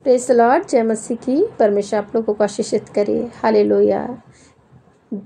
Praise the Lord. जय मसीह की। परमेश्वर आप लोगों को आशीषित करे। हालेलुया।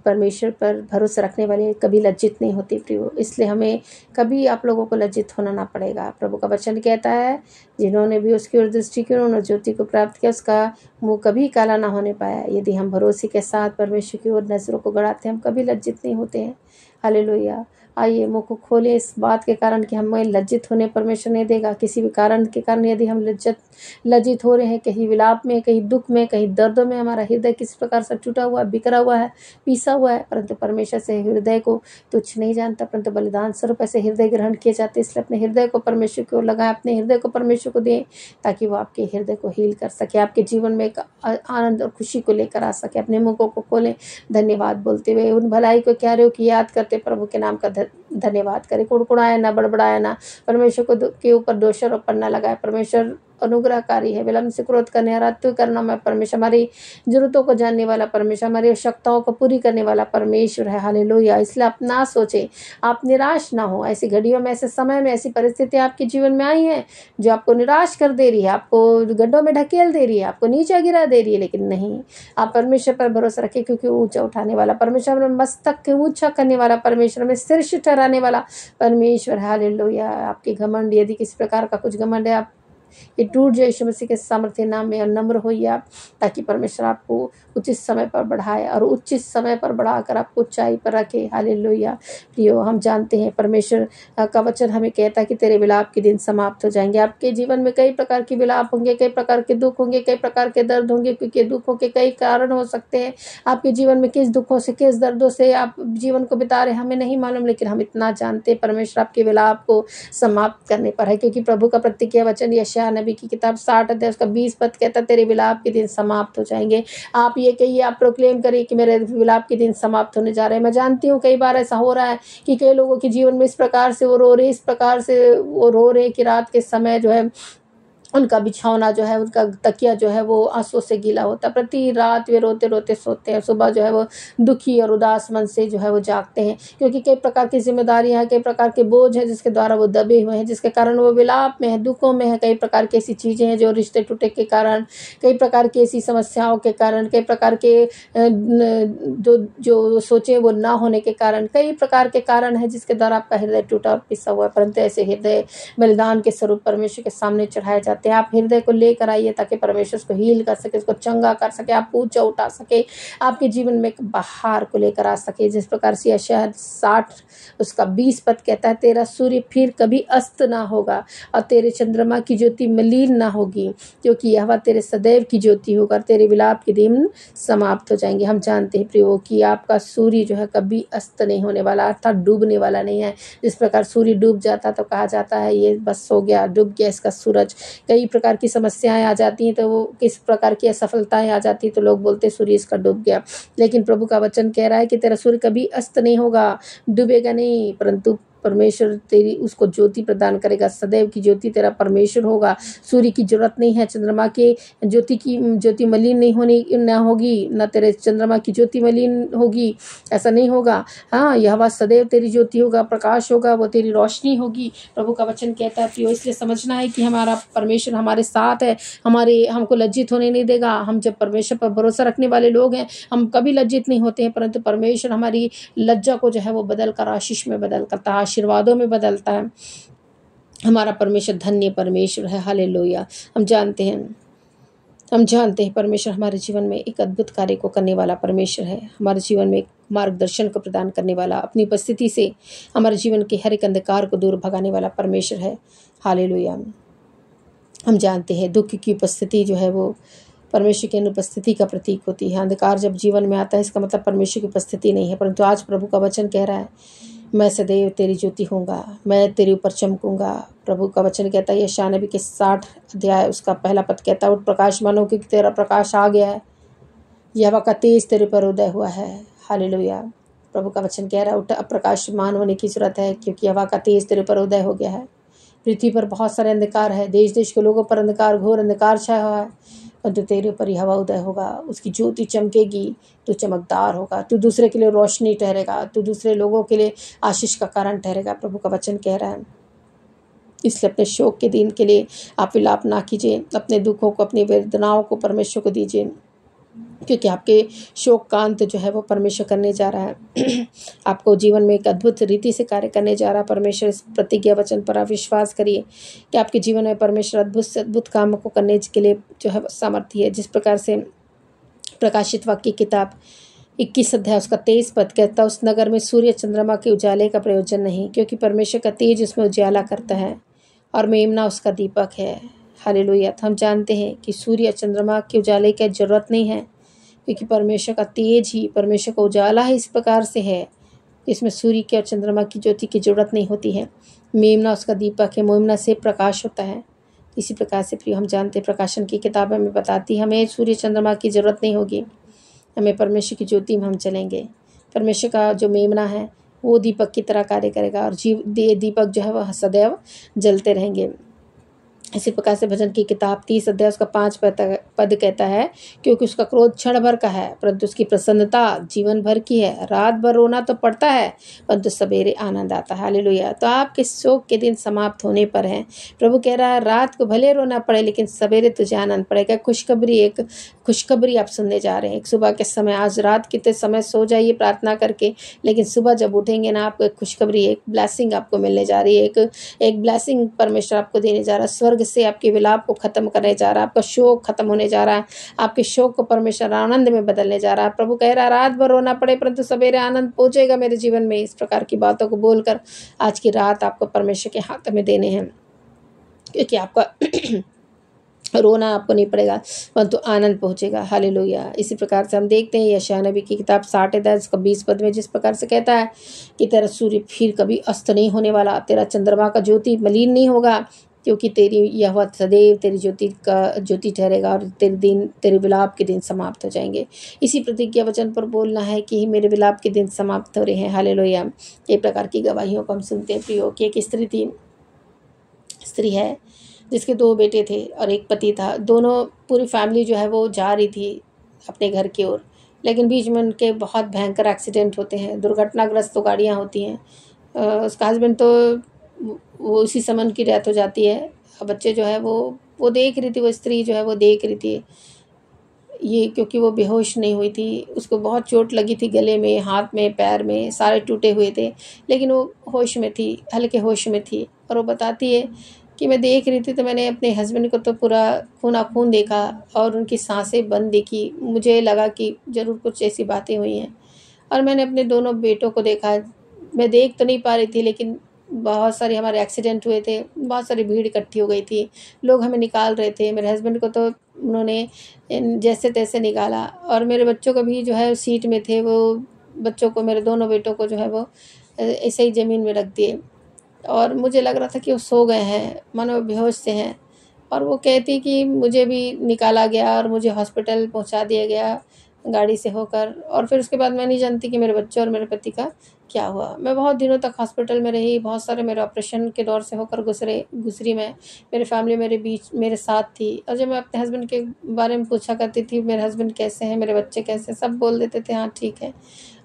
परमेश्वर पर भरोसा रखने वाले कभी लज्जित नहीं होते प्रियो, इसलिए हमें कभी आप लोगों को लज्जित होना ना पड़ेगा। प्रभु का वचन कहता है, जिन्होंने भी उसकी ओर दृष्टि की उन्होंने ज्योति को प्राप्त किया, उसका मुंह कभी काला ना होने पाया। यदि हम भरोसे के साथ परमेश्वर की ओर नजरों को गड़ाते हैं, हम कभी लज्जित नहीं होते हैं। हालेलुया। आइए मुंह को खोले इस बात के कारण कि हमें लज्जित होने परमेश्वर नहीं देगा। किसी भी कारण के कारण यदि हम लज्जित हो रहे हैं, कहीं विलाप में, कहीं दुख में, कहीं दर्दों में, हमारा हृदय किस प्रकार से टूटा हुआ, बिखरा हुआ है, पीसा हुआ है, परंतु परमेश्वर से हृदय को तुच्छ नहीं जानता, परंतु बलिदान स्वरूप ऐसे हृदय ग्रहण किए जाते। इसलिए अपने हृदय को परमेश्वर की ओर लगाएं, अपने हृदय को परमेश्वर को दें, ताकि वो आपके हृदय को हील कर सके, आपके जीवन में एक आनंद और खुशी को लेकर आ सके। अपने मुखों को खोलें धन्यवाद बोलते हुए, उन भलाई को कार्यों की याद करते प्रभु के नाम का धन्यवाद करें। कुड़कुड़ाया ना, बड़बड़ाया ना, परमेश्वर को के ऊपर दोषारोपण न लगाए। परमेश्वर अनुग्रहकारी है, विलम्ब से क्रोध करने, आराध्य करना मैं परमेश्वर, हमारी जरूरतों को जानने वाला परमेश्वर, हमारी आवश्यकताओं को पूरी करने वाला परमेश्वर है। हालेलुया। इसलिए आप ना सोचें, आप निराश ना हो। ऐसी घड़ियों में, ऐसे समय में, ऐसी परिस्थितियां आपके जीवन में आई हैं जो आपको निराश कर दे रही है, आपको गड्ढों में ढकेल दे रही है, आपको नीचे गिरा दे रही है, लेकिन नहीं, आप परमेश्वर पर भरोसा रखें, क्योंकि वो ऊंचा उठाने वाला परमेश्वर, में मस्तक के ऊंचा करने वाला परमेश्वर, में शीर्ष ठहराने वाला परमेश्वर। हालेलुया। आपके घमंड, यदि किसी प्रकार का कुछ घमंड है, आप ये टूट जाए यीशु मसीह के सामर्थ्य नाम में, और नम्र होइए आप, ताकि परमेश्वर आपको उचित समय पर बढ़ाए और उचित समय पर बढ़ाकर आपको ऊंचाई पर रखे। हालेलुया। प्रियो, हम जानते हैं परमेश्वर का वचन हमें कहता है कि तेरे विलाप के दिन समाप्त हो जाएंगे। आपके जीवन में कई प्रकार के विलाप होंगे, कई प्रकार के दुख होंगे, कई प्रकार के दर्द होंगे, क्योंकि दुखों के कई कारण हो सकते हैं। आपके जीवन में किस दुखों से, किस दर्दों से आप जीवन को बिता रहे हैं हमें नहीं मालूम, लेकिन हम इतना जानते हैं परमेश्वर आपके विलाप को समाप्त करने पर है, क्योंकि प्रभु का प्रतिज्ञा वचन यशायाह नबी की किताब 60 अध्याय उसका 20 पद कहता है, तेरे विलाप के दिन समाप्त हो जाएंगे। आप ये कहिए, आप प्रोक्लेम करिए कि मेरे विलाप के दिन समाप्त होने जा रहे हैं। मैं जानती हूँ कई बार ऐसा हो रहा है कि कई लोगों के जीवन में इस प्रकार से वो रो रहे, इस प्रकार से वो रो रहे कि रात के समय जो है उनका बिछौना जो है, उनका तकिया जो है वो आंसू से गीला होता है। प्रति रात वे रोते रोते सोते हैं, सुबह जो है वो दुखी और उदास मन से जो है वो जागते हैं, क्योंकि कई प्रकार की जिम्मेदारियां हैं, कई प्रकार के बोझ हैं जिसके द्वारा वो दबे हुए हैं, जिसके कारण वो विलाप में है, दुखों में है। कई प्रकार की ऐसी चीजें हैं जो रिश्ते टूटे के कारण, कई प्रकार की ऐसी समस्याओं के कारण, कई प्रकार के जो सोचे वो ना होने के कारण, कई प्रकार के कारण है जिसके द्वारा आपका हृदय टूटा और पिसा हुआ है। परंतु ऐसे हृदय बलिदान के स्वरूप परमेश्वर के सामने चढ़ाए जाते हैं। आप हृदय को लेकर आइए, ताकि परमेश्वर उसको हील कर सके, उसको चंगा कर सके, आपको ऊंचा उठा सके, आपके जीवन में एक बहार को लेकर आ सके। जिस प्रकार से यशायाह 60 उसका 20 पद कहता है, तेरा सूर्य फिर कभी अस्त ना होगा और तेरे चंद्रमा की ज्योति मलिन ना होगी, क्योंकि यहोवा तेरे सदैव की ज्योति होगा, तेरे विलाप के दिन समाप्त हो जाएंगे। हम जानते हैं प्रियो कि आपका सूर्य जो है कभी अस्त नहीं होने वाला, अर्थात डूबने वाला नहीं है। जिस प्रकार सूर्य डूब जाता तो कहा जाता है ये बस हो गया, डूब गया इसका सूरज। कई प्रकार की समस्याएं आ जाती हैं, तो वो किस प्रकार की असफलताएं आ जाती हैं, तो लोग बोलते सूर्य इसका डूब गया। लेकिन प्रभु का वचन कह रहा है कि तेरा सूर्य कभी अस्त नहीं होगा, डूबेगा नहीं, परंतु परमेश्वर तेरी उसको ज्योति प्रदान करेगा। सदैव की ज्योति तेरा परमेश्वर होगा। सूर्य की जरूरत नहीं है, चंद्रमा के ज्योति मलिन नहीं होनी न होगी, न तेरे चंद्रमा की ज्योति मलिन होगी, ऐसा नहीं होगा। हाँ, यहोवा सदैव तेरी ज्योति होगा, प्रकाश होगा, वो तेरी रोशनी होगी। प्रभु का वचन कहता है प्रियो, इसलिए समझना है कि हमारा परमेश्वर हमारे साथ है, हमको लज्जित होने नहीं देगा। हम जब परमेश्वर पर भरोसा रखने वाले लोग हैं, हम कभी लज्जित नहीं होते हैं, परंतु परमेश्वर हमारी लज्जा को जो है वो बदल कर आशीष में बदल करता है, आशीर्वादों में बदलता है। हमारा परमेश्वर धन्य परमेश्वर है। हालेलुया। हम जानते हैं परमेश्वर हमारे जीवन में एक अद्भुत कार्य को करने वाला परमेश्वर है। हमारे जीवन में एक मार्गदर्शन को प्रदान करने वाला, अपनी उपस्थिति से हमारे जीवन के हर एक अंधकार को दूर भगाने वाला परमेश्वर है। हालेलुया। हम जानते हैं दुख की उपस्थिति जो है वो परमेश्वर की अनुपस्थिति का प्रतीक होती है। अंधकार जब जीवन में आता है, इसका मतलब परमेश्वर की उपस्थिति नहीं है। परंतु आज प्रभु का वचन कह रहा है, मैं सदैव तेरी ज्योति होऊंगा, मैं तेरे ऊपर चमकूंगा। प्रभु का वचन कहता है यशायाह नबी के 60 अध्याय उसका पहला पद कहता है, उठ प्रकाशमान हो, क्योंकि तेरा प्रकाश आ गया है, यहोवा का तेज तेरे पर उदय हुआ है। हालेलुया। प्रभु का वचन कह रहा है, उठ, अब प्रकाशमान होने की जरूरत है, क्योंकि यहोवा का तेज तेरे पर उदय हो गया है। पृथ्वी पर बहुत सारे अंधकार है, देश देश के लोगों पर अंधकार, घोर अंधकार छाया हुआ है, परंतु तेरे ऊपर यहोवा उदय होगा, उसकी ज्योति चमकेगी, तू चमकदार होगा, तू दूसरे के लिए रोशनी ठहरेगा, तू दूसरे लोगों के लिए आशीष का कारण ठहरेगा। प्रभु का वचन कह रहा है इसलिए अपने शोक के दिन के लिए आप विलाप ना कीजिए, अपने दुखों को, अपनी वेदनाओं को परमेश्वर को दीजिए, क्योंकि आपके शोक का अंत जो है वो परमेश्वर करने जा रहा है। आपको जीवन में एक अद्भुत रीति से कार्य करने जा रहा है परमेश्वर। इस प्रतिज्ञा वचन पर आप विश्वास करिए कि आपके जीवन में परमेश्वर अद्भुत से अद्भुत काम को करने के लिए जो है सामर्थ्य है। जिस प्रकार से प्रकाशित वाक्य की किताब 21 अध्याय उसका 23 पद कहता है, उस नगर में सूर्य चंद्रमा के उजाले का प्रयोजन नहीं, क्योंकि परमेश्वर का तेज उसमें उजाला करता है और मेमना उसका दीपक है। हालेलुया। तो हम जानते हैं कि सूर्य चंद्रमा के उजाले की जरूरत नहीं है, क्योंकि परमेश्वर का तेज ही, परमेश्वर का उजाला ही इस प्रकार से है, इसमें सूर्य के और चंद्रमा की ज्योति की जरूरत नहीं होती है। मेमना उसका दीपक है, मेमना से प्रकाश होता है। इसी प्रकार से प्रिय हम जानते हैं, प्रकाशन की किताब हमें बताती हमें सूर्य चंद्रमा की जरूरत नहीं होगी, हमें परमेश्वर की ज्योति में हम चलेंगे। परमेश्वर का जो मेमना है वो दीपक की तरह कार्य करेगा और दीपक जो है वह सदैव जलते रहेंगे। इसी प्रकार से भजन की किताब 30 अध्याय उसका 5 पद कहता है, क्योंकि उसका क्रोध क्षण भर का है, परंतु उसकी प्रसन्नता जीवन भर की है। रात भर रोना तो पड़ता है, परंतु सवेरे आनंद आता है। हालेलुया। तो आपके शोक के दिन समाप्त होने पर हैं। प्रभु कह रहा है रात को भले रोना पड़े, लेकिन सवेरे तुझे आनंद पड़ेगा। एक खुशखबरी आप सुनने जा रहे हैं। एक सुबह के समय, आज रात कितने समय सो जाइए प्रार्थना करके, लेकिन सुबह जब उठेंगे ना, आपको एक खुशखबरी, एक ब्लेसिंग आपको मिलने जा रही है। एक ब्लेसिंग परमेश्वर आपको देने जा रहा है। स्वर्ग से आपके विलाप को खत्म करने जा रहा है, आपका शोक खत्म होने जा रहा है, आपके शोक को परमेश्वर आनंद में बदलने जा रहा है। प्रभु कह रहा है रात भर रोना पड़े, परंतु सवेरे आनंद पहुंचेगा मेरे जीवन में। इस प्रकार की बातों को बोलकर आज की रात आपको परमेश्वर के हाथ में देने हैं, क्योंकि आपका रोना आपको नहीं पड़ेगा, परंतु आनंद पहुंचेगा। हालेलुया। इसी प्रकार से हम देखते हैं यशायाह नबी की किताब 60 अध्याय 20 पद में जिस प्रकार से कहता है कि तेरा सूर्य फिर कभी अस्त नहीं होने वाला, तेरा चंद्रमा का ज्योति मलिन नहीं होगा, क्योंकि तेरी यह सदैव तेरी ज्योति ठहरेगा और तेरे विलाप के दिन समाप्त हो जाएंगे। इसी प्रतिज्ञा वचन पर बोलना है कि मेरे विलाप के दिन समाप्त हो रहे हैं। हालेलुया। एक प्रकार की गवाहियों को हम सुनते हैं प्रियो कि एक स्त्री है जिसके 2 बेटे थे और एक पति था। दोनों पूरी फैमिली जो है वो जा रही थी अपने घर की ओर, लेकिन बीच में उनके बहुत भयंकर एक्सीडेंट होते हैं, दुर्घटनाग्रस्त तो गाड़ियाँ होती हैं। उसका हस्बैंड तो वो उसी समय उनकी डेथ हो जाती है। बच्चे जो है वो देख रही थी, वो स्त्री जो है वो देख रही थी ये, क्योंकि वो बेहोश नहीं हुई थी। उसको बहुत चोट लगी थी, गले में, हाथ में, पैर में, सारे टूटे हुए थे, लेकिन वो होश में थी, हल्के होश में थी। और वो बताती है कि मैं देख रही थी तो मैंने अपने हस्बैंड को तो पूरा खून देखा और उनकी सांसें बंद देखी। मुझे लगा कि ज़रूर कुछ ऐसी बातें हुई हैं। और मैंने अपने दोनों बेटों को देखा, मैं देख तो नहीं पा रही थी, लेकिन बहुत सारे हमारे एक्सीडेंट हुए थे, बहुत सारी भीड़ इकट्ठी हो गई थी, लोग हमें निकाल रहे थे। मेरे हस्बैंड को तो उन्होंने जैसे तैसे निकाला, और मेरे बच्चों को भी जो है सीट में थे, वो बच्चों को, मेरे दोनों बेटों को जो है वो ऐसे ही ज़मीन में रख दिए। और मुझे लग रहा था कि वो सो गए हैं, मानो बेहोश से हैं। और वो कहती कि मुझे भी निकाला गया और मुझे हॉस्पिटल पहुंचा दिया गया गाड़ी से होकर, और फिर उसके बाद मैं नहीं जानती कि मेरे बच्चे और मेरे पति का क्या हुआ। मैं बहुत दिनों तक हॉस्पिटल में रही, बहुत सारे मेरे ऑपरेशन के दौर से होकर गुजरी मैं। मेरी फैमिली मेरे साथ थी, और जब मैं अपने हस्बैंड के बारे में पूछा करती थी, मेरे हस्बैंड कैसे हैं, मेरे बच्चे कैसे, सब बोल देते थे हाँ ठीक है।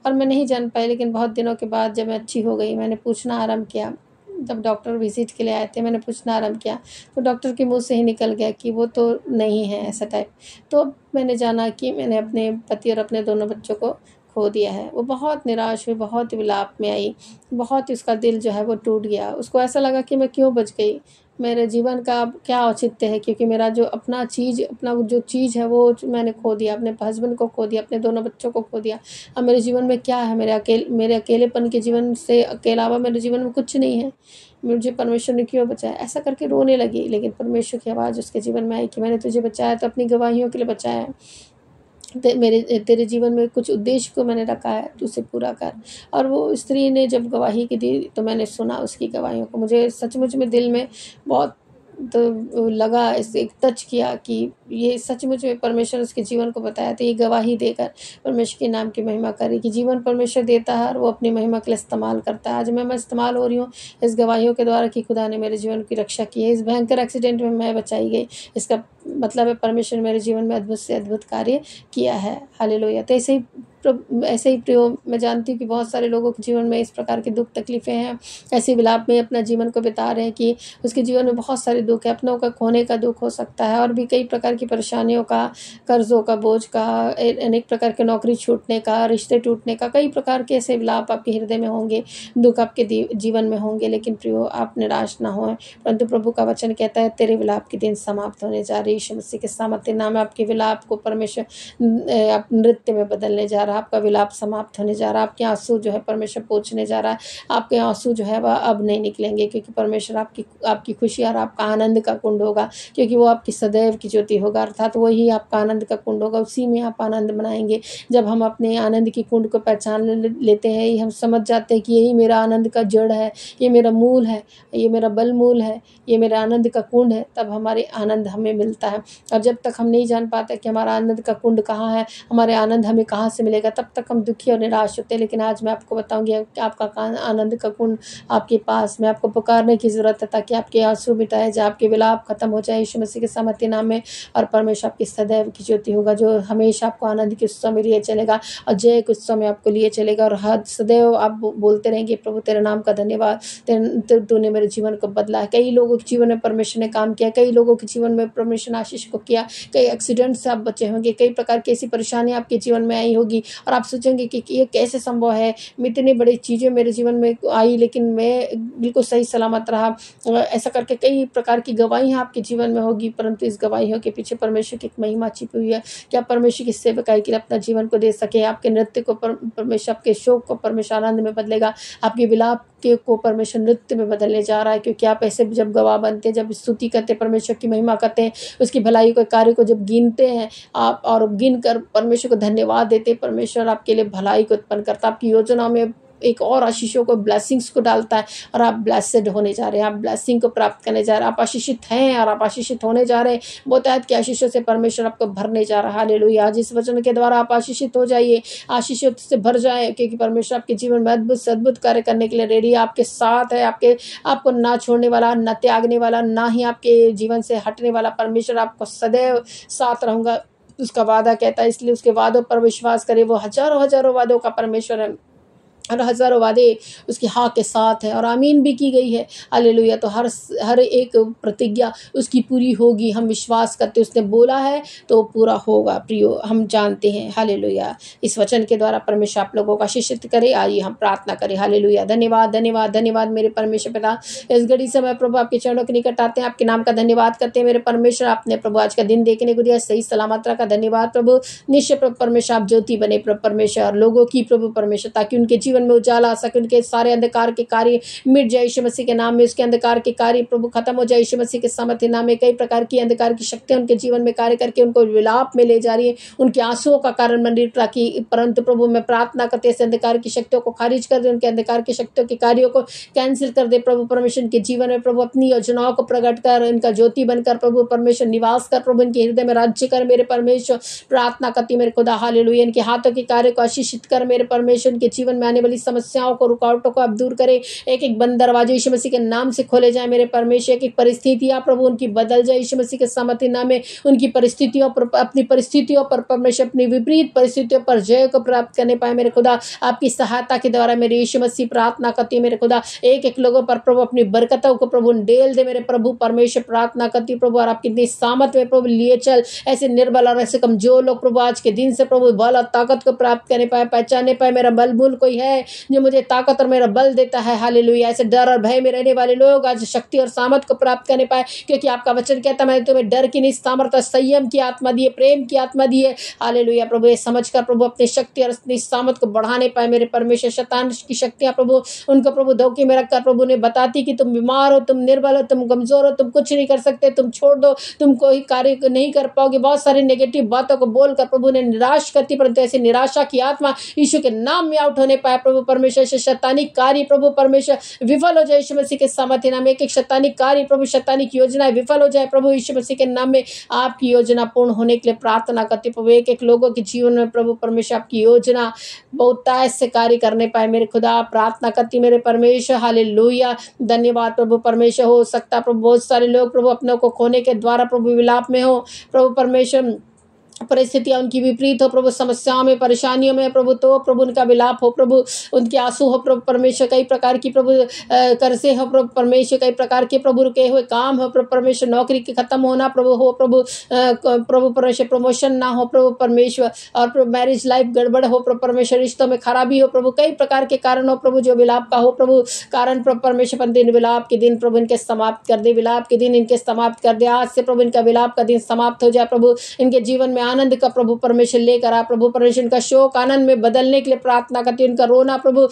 और मैं नहीं जान पाई, लेकिन बहुत दिनों के बाद जब मैं अच्छी हो गई, मैंने पूछना आरम्भ किया। जब डॉक्टर विजिट के लिए आए थे, मैंने पूछना आरम्भ किया तो डॉक्टर के मुंह से ही निकल गया कि वो तो नहीं है ऐसा टाइप। तो मैंने जाना कि मैंने अपने पति और अपने दोनों बच्चों को खो दिया है। वो बहुत निराश हुई, बहुत विलाप में आई, बहुत ही उसका दिल जो है वो टूट गया। उसको ऐसा लगा कि मैं क्यों बच गई, मेरे जीवन का क्या औचित्य है, क्योंकि मेरा जो अपना जो चीज़ है वो मैंने खो दिया, अपने हस्बैंड को खो दिया, अपने दोनों बच्चों को खो दिया। अब मेरे जीवन में क्या है, मेरे अकेलेपन के जीवन से के अलावा मेरे जीवन में कुछ नहीं है, मुझे परमेश्वर ने क्यों बचाया। ऐसा करके रोने लगी, लेकिन परमेश्वर की आवाज़ उसके जीवन में आई कि मैंने तुझे बचाया तो अपनी गवाहियों के लिए बचाया है, तेरे जीवन में कुछ उद्देश्य को मैंने रखा है, तू उसे पूरा कर। और वो स्त्री ने जब गवाही की दी तो मैंने सुना उसकी गवाहियों को, मुझे सचमुच में दिल में बहुत तो लगा, इसे एक टच किया कि ये सचमुच में परमेश्वर उसके जीवन को बताया। तो ये गवाही देकर परमेश्वर के नाम की महिमा करी कि जीवन परमेश्वर देता है और वो अपनी महिमा के लिए इस्तेमाल करता है। आज मैं इस्तेमाल हो रही हूँ इस गवाहियों के द्वारा कि खुदा ने मेरे जीवन की रक्षा की है। इस भयंकर एक्सीडेंट में मैं बचाई गई, इसका मतलब है परमेश्वर ने मेरे जीवन में अद्भुत से अद्भुत कार्य किया है। हालेलुया। तो ऐसे ही प्रभु ऐसे ही प्रियो मैं जानती हूँ कि बहुत सारे लोगों के जीवन में इस प्रकार के दुख तकलीफ़ें हैं, ऐसे विलाप में अपना जीवन को बिता रहे हैं कि उसके जीवन में बहुत सारे दुख है, अपनों का खोने का दुख हो सकता है और भी कई प्रकार की परेशानियों का, कर्ज़ों का बोझ का, अनेक प्रकार के नौकरी छूटने का, रिश्ते टूटने का, कई प्रकार के ऐसे विलाप आपके हृदय में होंगे, दुख आपके जीवन में होंगे। लेकिन प्रियो आप निराश ना हों, परंतु प्रभु का वचन कहता है तेरे विलाप के दिन समाप्त होने जा रही। यीशु मसीह के सामर्थ्य नाम में आपके विलाप को परमेश्वर आप नृत्य में बदलने जा रहा है। आपका विलाप समाप्त होने जा रहा है। आपके आंसू जो है परमेश्वर पोंछने जा रहा है। आपके आंसू जो है वह अब नहीं निकलेंगे, क्योंकि परमेश्वर आपकी खुशी और आपका आनंद का कुंड होगा, क्योंकि वो आपकी सदैव की ज्योति होगा, अर्थात वही आपका आनंद का कुंड होगा। उसी में आप आनंद मनाएंगे। जब हम अपने आनंद की कुंड को पहचान लेते हैं, हम समझ जाते हैं कि यही मेरा आनंद का जड़ है, ये मेरा मूल है, ये मेरा बल मूल है, ये मेरा आनंद का कुंड है, तब हमारे आनंद हमें मिलता है। और जब तक हम नहीं जान पाते कि हमारा आनंद का कुंड कहाँ है, हमारे आनंद हमें कहाँ से मिलेगा, तब तक हम दुखी और निराश होते हैं। लेकिन आज मैं आपको बताऊंगी कि आपका आनंद का कुंड आपके पास में, आपको पुकारने की ज़रूरत है ताकि आपके आंसू मिटाए जाए, आपके विलाप खत्म हो जाए यीशु मसीह के सामर्थ्य नाम में। और परमेश्वर आपकी सदैव की ज्योति होगा, जो हमेशा आपको आनंद के उत्सव में लिए चलेगा और जय के उत्सव में आपको लिए चलेगा। और हर सदैव आप बोलते रहेंगे प्रभु तेरे नाम का धन्यवाद, तूने मेरे जीवन को बदला है। कई लोगों के जीवन में परमेश्वर ने काम किया, कई लोगों के जीवन में परमेश्वर ने आशीष को किया, कई एक्सीडेंट से आप बचे होंगे, कई प्रकार की ऐसी परेशानी आपके जीवन में आई होगी और आप सोचेंगे कि ये कैसे संभव है, इतनी बड़ी चीज़ें मेरे जीवन में आई लेकिन मैं बिल्कुल सही सलामत रहा। ऐसा करके कई प्रकार की गवाहियाँ आपके जीवन में होगी, परंतु इस गवाहियों के पीछे परमेश्वर की एक महिमा छिपी हुई है। क्या परमेश्वर की सेवकाई के लिए अपना जीवन को दे सके? आपके नृत्य को परमेश्वर, आपके शोक को परमेश्वर आनंद में बदलेगा, आपके विलाप को परमेश्वर नृत्य में बदलने जा रहा है। क्योंकि आप ऐसे जब गवाह बनते हैं, जब स्तुति करते, परमेश्वर की महिमा करते हैं, उसकी भलाई के कार्य को जब गिनते हैं आप और गिन कर परमेश्वर को धन्यवाद देते, परमेश्वर आपके लिए भलाई को उत्पन्न करता, आपकी योजना में एक और आशीषों को, ब्लेसिंग्स को डालता है और आप ब्लेसेड होने जा रहे हैं, आप ब्लेसिंग को प्राप्त करने जा रहे हैं, आप आशीषित हैं और आप आशीषित होने जा रहे हैं। बहुतायत की आशीषों से परमेश्वर आपको भरने जा रहा है। हालेलुया। आज इस वचन के द्वारा आप आशीषित हो जाइए, आशीषों से भर जाए, क्योंकि परमेश्वर आपके जीवन में अद्भुत से अद्भुत कार्य करने के लिए रेडी है, आपके साथ है, आपको ना छोड़ने वाला, ना त्यागने वाला, ना ही आपके जीवन से हटने वाला। परमेश्वर आपको सदैव साथ रहूंगा, उसका वादा कहता है, इसलिए उसके वादों पर विश्वास करें। वो हजारों हजारों वादों का परमेश्वर है और हजारों वादे उसकी हाँ के साथ है और आमीन भी की गई है। हालेलुया। तो हर एक प्रतिज्ञा उसकी पूरी होगी, हम विश्वास करते, उसने बोला है तो पूरा होगा। प्रियो हम जानते हैं। हालेलुया। इस वचन के द्वारा परमेश्वर आप लोगों को आशीषित करे। आइए हम प्रार्थना करें। हालेलुया। धन्यवाद धन्यवाद धन्यवाद मेरे परमेश्वर पिता, इस घड़ी समय प्रभु आपके चरणों के निकट आते हैं, आपके नाम का धन्यवाद करते हैं। मेरे परमेश्वर आपने प्रभु आज का दिन देखने को दिया, सही सलामत रखा। धन्यवाद प्रभु। निश्चय प्रभु परमेश्वर आप ज्योति बने प्रभु परमेश्वर लोगों की प्रभु परमेश्वर, ताकि उनके जीवन में उजाला आ सके, उनके सारे अंधकार के कार्य मिट जाए यीशु मसीह के नाम में, उसके अंधकार के कार्य प्रभु खत्म हो जाए यीशु मसीह के सामर्थ्य नाम में। कई प्रकार की अंधकार की शक्तियां उनके जीवन में कार्य करके उनको विलाप में ले जा रही है, उनके आंसुओं का कारण बन रही है। परंतु प्रभु मैं प्रार्थना करते इस अंधकार की शक्तियों को खारिज कर दे, उनके अंधकार की शक्तियों के कार्यों को कैंसिल कर दे प्रभु परमेश्वर के जीवन में। प्रभु अपनी योजनाओं को प्रकट कर, इनका ज्योति बनकर प्रभु परमेश्वर निवास कर, प्रभु इनके हृदय में राज्य कर मेरे परमेश्वर। प्रार्थना करती मेरे खुदा। हालेलुया। इनके हाथों के कार्य को आशीषित कर मेरे परमेश्वर, के जीवन में आने वाली समस्याओं को, रुकावटों को आप दूर करें। एक एक बंद दरवाजे यीशु मसीह के नाम से खोले जाए मेरे परमेश्वर। एक एक परिस्थितियां प्रभु उनकी बदल जाए यीशु मसीह के सामर्थ्य नाम में। उनकी परिस्थितियों पर, अपनी परिस्थितियों पर परमेश्वर, अपनी विपरीत परिस्थितियों पर जय को प्राप्त करने पाए मेरे खुदा। आपकी सहायता के द्वारा मेरे यीशु मसीह प्रार्थना करती है मेरे खुदा। एक एक लोगों पर प्रभु अपनी बरकतों को प्रभु डेल दे मेरे प्रभु परमेश्वर। प्रार्थना करती प्रभु, और आपकी इतनी सामर्थ में प्रभु लिए चल, ऐसे निर्बल और ऐसे कमजोर लोग प्रभु आज के दिन से प्रभु बल और ताकत को प्राप्त करने पाए, पहचानने पाए मेरा बल मूल कोई है जो मुझे ताकत और मेरा बल देता है। हालेलुया। ऐसे डर और भय में रहने वाले लोग आज शक्ति और सामर्थ को प्राप्त करने पाए, क्योंकि आपका वचन कहता है मैंने तुम्हें डर की नहीं सामर्थ, संयम की आत्मा दी है, प्रेम की आत्मा दी है। हालेलुया। प्रभु ये समझकर प्रभु अपनी शक्ति और अपनी सामर्थ को बढ़ाने पाए मेरे परमेश्वर। शैतान की शक्तियां प्रभु उनको प्रभु धोखे में रखकर प्रभु ने बताती कि तुम बीमार हो, तुम निर्बल हो, तुम कमजोर हो, तुम कुछ नहीं कर सकते, तुम छोड़ दो, तुम कोई कार्य नहीं कर पाओगे। बहुत सारी नेगेटिव बातों को बोलकर प्रभु ने निराश करती, परंतु ऐसी निराशा की आत्मा यीशु के नाम में आउट होने पाए प्रभु परमेश्वर। से शैतानिक कार्य प्रभु परमेश्वर विफल हो जाए यीशु मसीह के सामर्थ्य नाम में। एक एक शैतानिक कार्य प्रभु, शैतानिक योजनाएं विफल हो जाए प्रभु यीशु मसीह के नाम में। आपकी योजना पूर्ण होने के लिए प्रार्थना करती प्रभु। एक एक लोगों के जीवन में प्रभु परमेश्वर आपकी योजना बहुतायत से कार्य करने पाए मेरे खुदा। प्रार्थना करती मेरे परमेश्वर। हालेलुया। धन्यवाद प्रभु परमेश्वर। हो सकता प्रभु बहुत सारे लोग प्रभु अपनों को खोने के द्वारा प्रभु विलाप में हो प्रभु परमेश्वर, परिस्थितियां उनकी विपरीत हो प्रभु, समस्याओं में, परेशानियों में प्रभु, तो प्रभु उनका विलाप हो प्रभु, उनके आंसू हो प्रभु परमेश्वर, कई प्रकार की प्रभु कर्जे हो प्रभु परमेश्वर, कई प्रकार के प्रभु रुके हुए काम हो प्रभु परमेश्वर, नौकरी के खत्म होना प्रभु हो प्रभु, प्रभु परमेश्वर प्रमोशन ना हो प्रभु परमेश्वर, और प्रभु मैरिज लाइफ गड़बड़ हो प्रभु परमेश्वर, रिश्तों में खराबी हो प्रभु, कई प्रकार के कारण हो प्रभु, जो विलाप का हो प्रभु कारण प्रभु परमेश्वर, दिन विलाप के दिन प्रभु इनके समाप्त कर दे, विलाप के दिन इनके समाप्त कर दे, आज से प्रभु इनका विलाप का दिन समाप्त हो जाए प्रभु, इनके जीवन में आनंद का प्रभु परमेश्वर लेकर आ प्रभु परमेश्वर, इनका शोक आनंद में बदलने के लिए प्रार्थना करती, इनका रोना प्रभु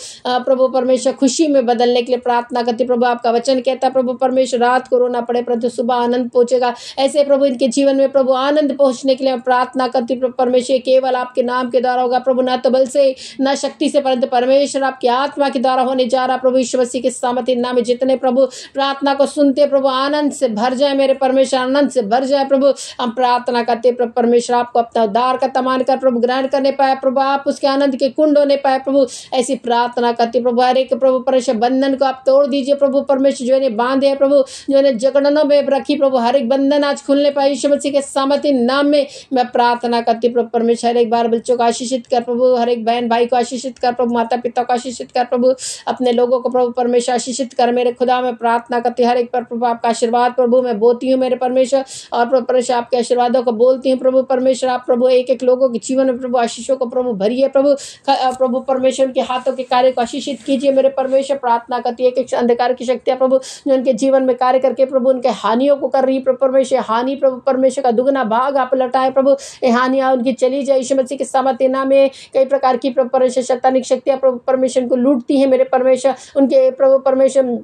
प्रभु परमेश्वर खुशी में बदलने के लिए प्रार्थना करती प्रभु, आपका वचन कहता प्रभु परमेश्वर, रात को रोना पड़े परंतु सुबह आनंद पहुंचेगा, ऐसे प्रभु इनके जीवन में प्रभु आनंद पहुंचने के लिए प्रार्थना करती प्रभु परमेश्वर, केवल आपके नाम के द्वारा होगा प्रभु, न तो बल से न शक्ति से, परंतु परमेश्वर आपकी आत्मा के द्वारा होने जा रहा प्रभु, यीशु मसीह के सामर्थ्य नाम में जितने प्रभु प्रार्थना को सुनते प्रभु आनंद से भर जाए मेरे परमेश्वर, आनंद से भर जाए प्रभु, हम प्रार्थना करते प्रभु परमेश्वर, आपको अपना उद्धार का तमान कर प्रभु ग्रहण करने पाए प्रभु, आप उसके आनंद के कुंड होने पाए प्रभु, ऐसी प्रार्थना करते प्रभु, हर एक प्रभु परमेश्वर बंधन को आप तोड़ दीजिए प्रभु परमेश्वर, जो इन्हें बांधे है प्रभु, जो इन्हें जकड़नों में रखी प्रभु, हर एक बंधन आज खुलने पाए यीशु मसीह के सामर्थ्य नाम में मैं प्रार्थना करती प्रभु परमेश्वर, हर एक बार बच्चों को आशीषित कर प्रभु, हर एक बहन भाई को आशीषित कर प्रभु, माता पिता को आशीषित कर प्रभु, अपने लोगों को प्रभु परमेश्वर आशीषित कर मेरे खुदा, में प्रार्थना करती हर एक पर प्रभु आपका आशीर्वाद प्रभु मैं बोलती हूँ मेरे परमेश्वर, और प्रभु परमेश्वर आपके आशीर्वादों को बोलती हूँ प्रभु परमेश्वर, आप प्रभु एक एक लोगों के जीवन में प्रभु आशीषों को प्रभु भरिए प्रभु, प्रभु परमेश्वर के हाथों के कार्य को आशीषित कीजिए मेरे परमेश्वर, प्रार्थना करती है कि अंधकार की शक्तियां प्रभु जो उनके जीवन में कार्य करके प्रभु उनके हानियों को कर रही प्रभु परमेश्वर, हानि प्रभु परमेश्वर का दुगना भाग आप लौटाए प्रभु, ये हानियां उनकी चली जाए यीशु मसीह के सामर्थ्य नाम में, कई प्रकार की प्रभु परमेश्वर शैतानिक शक्तियां प्रभु परमेश्वर को लूटती है मेरे परमेश्वर, उनके प्रभु परमेश्वर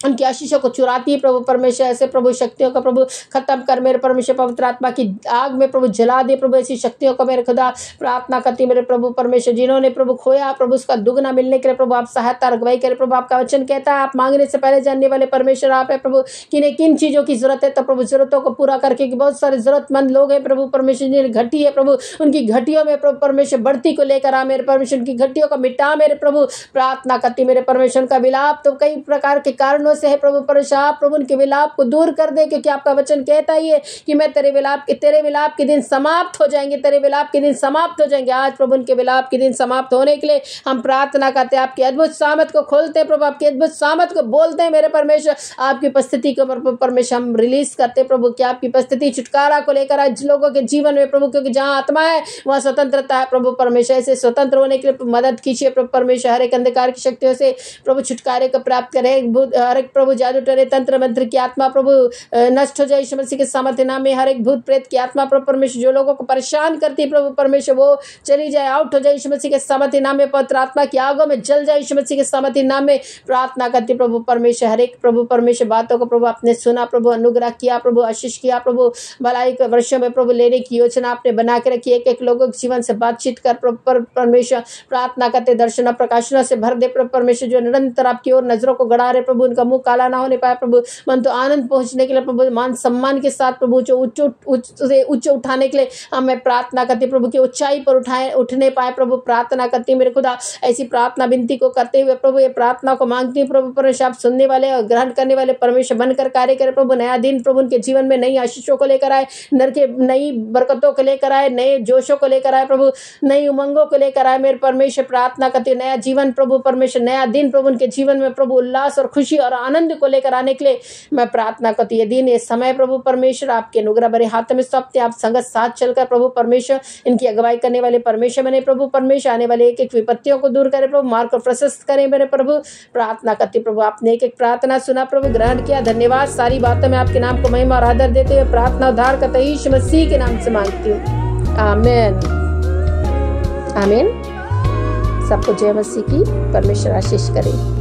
उनकी आशीषों को चुराती है प्रभु परमेश्वर, ऐसे प्रभु शक्तियों का प्रभु खत्म कर मेरे परमेश्वर, पवित्र आत्मा की आग में प्रभु जला दे प्रभु, ऐसी शक्तियों को मेरे खुदा प्रार्थना करती मेरे प्रभु परमेश्वर, जिन्होंने प्रभु खोया प्रभु उसका दुगना मिलने के लिए प्रभु आप सहायता रखवाई करे प्रभु, आपका वचन कहता है आप मांगने से पहले जानने वाले परमेश्वर आप है प्रभु, किन्हें किन चीजों की जरूरत है तो प्रभु जरूरतों को पूरा करके, बहुत सारे जरूरतमंद लोग हैं प्रभु परमेश्वर, जिन्हें घटी है प्रभु उनकी घटियों में प्रभु परमेश्वर बढ़ती को लेकर आ मेरे परमेश्वर, उनकी घटियों को मिटा मेरे प्रभु, प्रार्थना करती मेरे परमेश्वर, का विलाप तो कई प्रकार के कारणों से है प्रभु परमेश्वर, आप प्रभु उनके विलाप को दूर कर दे, क्योंकि आपका वचन कहता ही है कि मैं तेरे विलाप के दिन समाप्त हो जाएंगे, तेरे विलाप के दिन समाप्त हो जाएंगे, आज प्रभु उनके विलाप के दिन समाप्त होने के लिए हम प्रार्थना करते हैं, आपकी अद्भुत सामर्थ को खोलते हैं प्रभु, आपकी अद्भुत सामर्थ को बोलते हैं मेरे परमेश्वर, आपकी उपस्थिति को परमेश्वर हम रिलीज करते प्रभु, कि आपकी उपस्थिति छुटकारा को लेकर आज लोगों के जीवन में प्रभु, क्योंकि जहाँ आत्मा है वहाँ स्वतंत्रता है प्रभु परमेश्वर, ऐसे स्वतंत्र होने के लिए मदद कीजिए प्रभु परमेश्वर, हर एक अंधकार की शक्तियों से प्रभु छुटकारे को प्राप्त करे, हर एक प्रभु जादू टरे तंत्र मंत्र की आत्मा प्रभु नष्ट हो जाए यीशु मसीह के सामर्थ्य नाम में, हर एक भूत प्रेत की आत्मा प्रभु परमेश्वर जो लोगों को परेशान करती है प्रभु परमेश्वर वो चली जाए, आउट हो जाए यीशु मसीह के सामर्थ्य नाम में, पवित्र आत्मा की आगों में जल जाए यीशु मसीह के सामर्थ्य नाम में, प्रार्थना करती प्रभु परमेश्वर, हर एक प्रभु परमेश्वर बातों को प्रभु आपने सुना प्रभु, अनुग्रह किया प्रभु, आशीष किया प्रभु, भलाई के वर्षों में प्रभु लेने की योजना आपने बना के रखी, एक एक लोगों के जीवन से बातचीत कर प्रभु परमेश्वर, प्रार्थना करते दर्शनों प्रकाशनों से भर दे प्रभु परमेश्वर, जो निरंतर आपकी ओर नजरों को गड़ा रहे प्रभु, उनका मुंह काला ना होने पाए प्रभु, मन तो आनंद पहुंचने के लिए प्रभु, मान सम्मान के साथ प्रभु जो उच्च उठाने के लिए हमें प्रार्थना करती प्रभु की ऊंचाई पर उठने पाए प्रभु, प्रार्थना करती मेरे खुदा, ऐसी प्रार्थना विनती को करते हुए प्रभु ये प्रार्थना को मांगती हूँ प्रभु परमेश्वर, आप सुनने वाले और ग्रहण करने वाले परमेश्वर बनकर कार्य करे प्रभु, नया दिन प्रभु उनके जीवन में नई आशीषों को लेकर आए, नर के नई बरकतों को लेकर आए, नए जोशों को लेकर आए प्रभु, नई उमंगों को लेकर आए मेरे परमेश्वर, प्रार्थना करते नया जीवन प्रभु परमेश्वर, नया दिन प्रभु उनके जीवन में प्रभु उल्लास और खुशी और आनंद को लेकर आने के लिए मैं प्रार्थना करती ये दिन ये समय प्रभु परमेश्वर आपके अनुग्रह भरे हाथ में सौंपते, आप संगत साथ चलकर प्रभु परमेश्वर इनकी अगुवाई करने वाले परमेश्वर बने प्रभु परमेश्वर, आने वाले एक एक विपत्तियों को दूर करे प्रभु, मार्ग को प्रशस्त करें मेरे प्रभु, प्रार्थना करती प्रभु आपने एक एक प्रार्थना सुना प्रभु, ग्रहण किया, धन्यवाद, सारी बातों में आपके नाम को महिमा और आदर देते हुए प्रार्थना उद्धार करते यीशु मसीह के नाम से मांगती हूँ, आमीन आमीन। सबको जय मसीह की, परमेश्वर आशीष करे।